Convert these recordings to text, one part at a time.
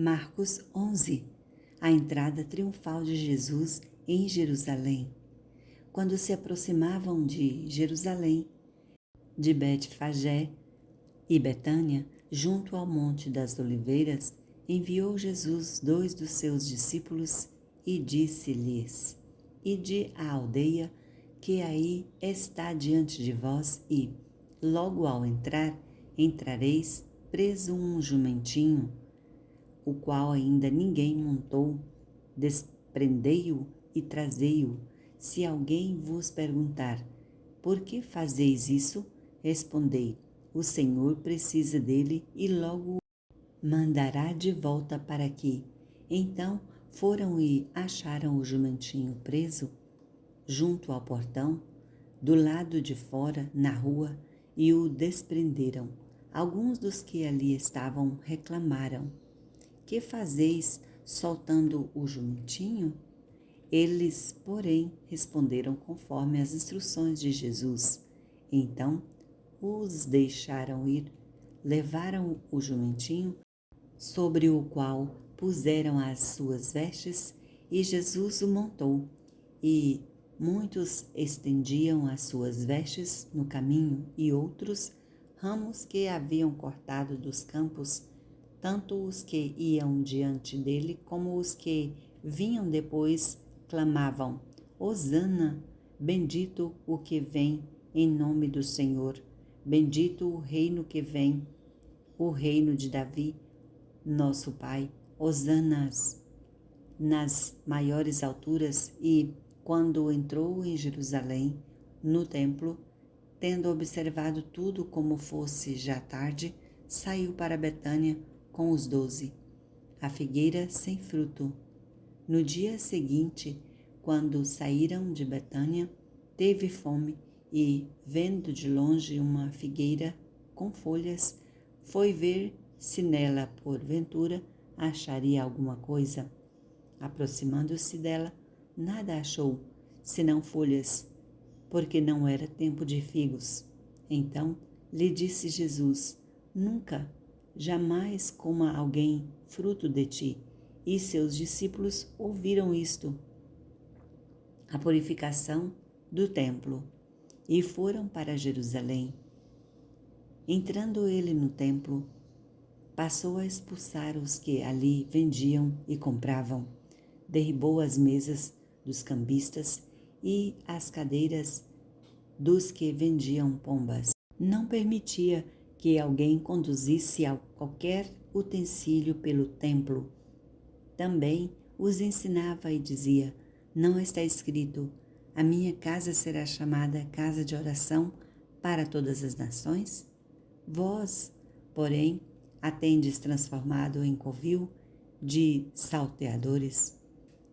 Marcos 11. A entrada triunfal de Jesus em Jerusalém. Quando se aproximavam de Jerusalém, de Betfagé e Betânia, junto ao Monte das Oliveiras, enviou Jesus 2 dos seus discípulos e disse-lhes: Ide à aldeia que aí está diante de vós e, logo ao entrar, entrareis preso um jumentinho, o qual ainda ninguém montou, desprendei-o e trazei-o. Se alguém vos perguntar, por que fazeis isso? Respondei, o Senhor precisa dele e logo o mandará de volta para aqui. Então foram e acharam o jumentinho preso junto ao portão, do lado de fora, na rua, e o desprenderam. Alguns dos que ali estavam reclamaram: Que fazeis soltando o jumentinho? Eles, porém, responderam conforme as instruções de Jesus. Então os deixaram ir, levaram o jumentinho, sobre o qual puseram as suas vestes, e Jesus o montou. E muitos estendiam as suas vestes no caminho, e outros ramos que haviam cortado dos campos, tanto os que iam diante dele como os que vinham depois, clamavam: Hosana, bendito o que vem em nome do Senhor, bendito o reino que vem, o reino de Davi, nosso Pai, Hosanas nas maiores alturas. E, quando entrou em Jerusalém, no templo, tendo observado tudo como fosse já tarde, saiu para Betânia com os 12, a figueira sem fruto. No dia seguinte, quando saíram de Betânia, teve fome e, vendo de longe uma figueira com folhas, foi ver se nela, porventura, acharia alguma coisa. Aproximando-se dela, nada achou, senão folhas, porque não era tempo de figos. Então lhe disse Jesus: Nunca, jamais coma alguém fruto de ti. E seus discípulos ouviram isto. A purificação do templo. E foram para Jerusalém. Entrando ele no templo, passou a expulsar os que ali vendiam e compravam. Derribou as mesas dos cambistas e as cadeiras dos que vendiam pombas. Não permitia que alguém conduzisse qualquer utensílio pelo templo. Também os ensinava e dizia: Não está escrito: A minha casa será chamada casa de oração para todas as nações? Vós, porém, a tendes transformado em covil de salteadores.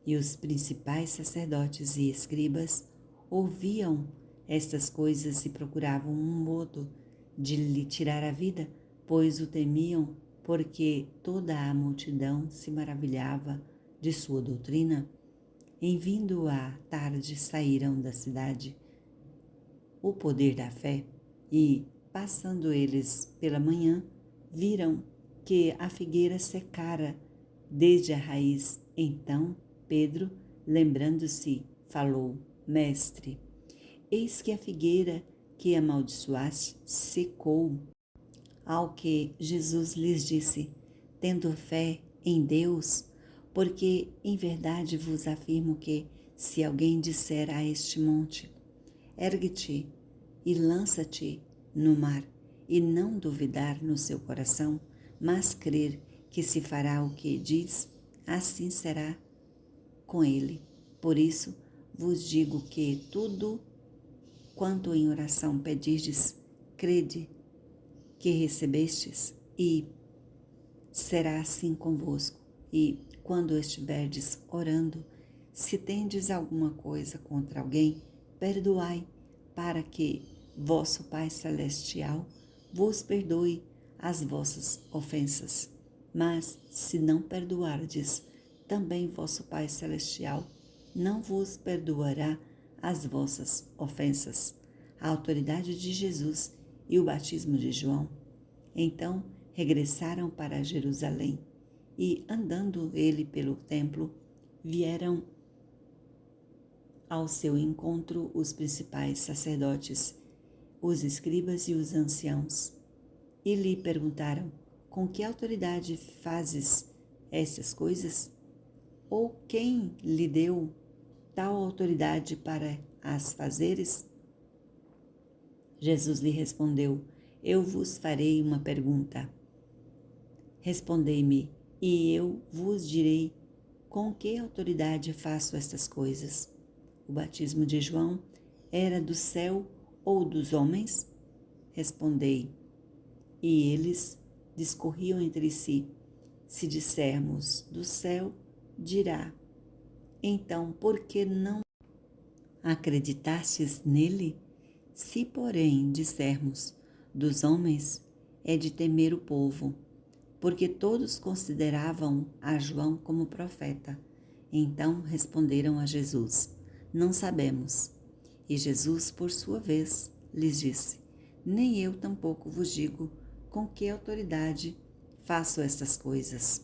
E os principais sacerdotes e escribas ouviam estas coisas e procuravam um modo de lhe tirar a vida, pois o temiam, porque toda a multidão se maravilhava de sua doutrina. Em vindo à tarde, saíram da cidade o poder da fé, e, passando eles pela manhã, viram que a figueira secara desde a raiz. Então Pedro, lembrando-se, falou: Mestre, eis que a figueira que amaldiçoaste secou. Ao que Jesus lhes disse: Tendo fé em Deus, porque em verdade vos afirmo que, se alguém disser a este monte: Ergue-te e lança-te no mar, e não duvidar no seu coração, mas crer que se fará o que diz, assim será com ele. Por isso vos digo que tudo quanto em oração pedirdes, crede que recebestes, e será assim convosco. E quando estiverdes orando, se tendes alguma coisa contra alguém, perdoai, para que vosso Pai Celestial vos perdoe as vossas ofensas. Mas se não perdoardes, também vosso Pai Celestial não vos perdoará as vossas ofensas. A autoridade de Jesus e o batismo de João. Então regressaram para Jerusalém E, andando ele pelo templo, vieram ao seu encontro os principais sacerdotes, os escribas e os anciãos, e lhe perguntaram: com que autoridade fazes estas coisas? Ou quem lhe deu tal autoridade para as fazeres? Jesus lhe respondeu: eu vos farei uma pergunta. Respondei-me, e eu vos direi com que autoridade faço estas coisas. O batismo de João era do céu ou dos homens? Respondei. E eles discorriam entre si. Se dissermos do céu, dirá: então, por que não acreditastes nele? Se, porém, dissermos dos homens, é de temer o povo, porque todos consideravam a João como profeta. Então responderam a Jesus: não sabemos. E Jesus, por sua vez, lhes disse: nem eu tampouco vos digo com que autoridade faço estas coisas.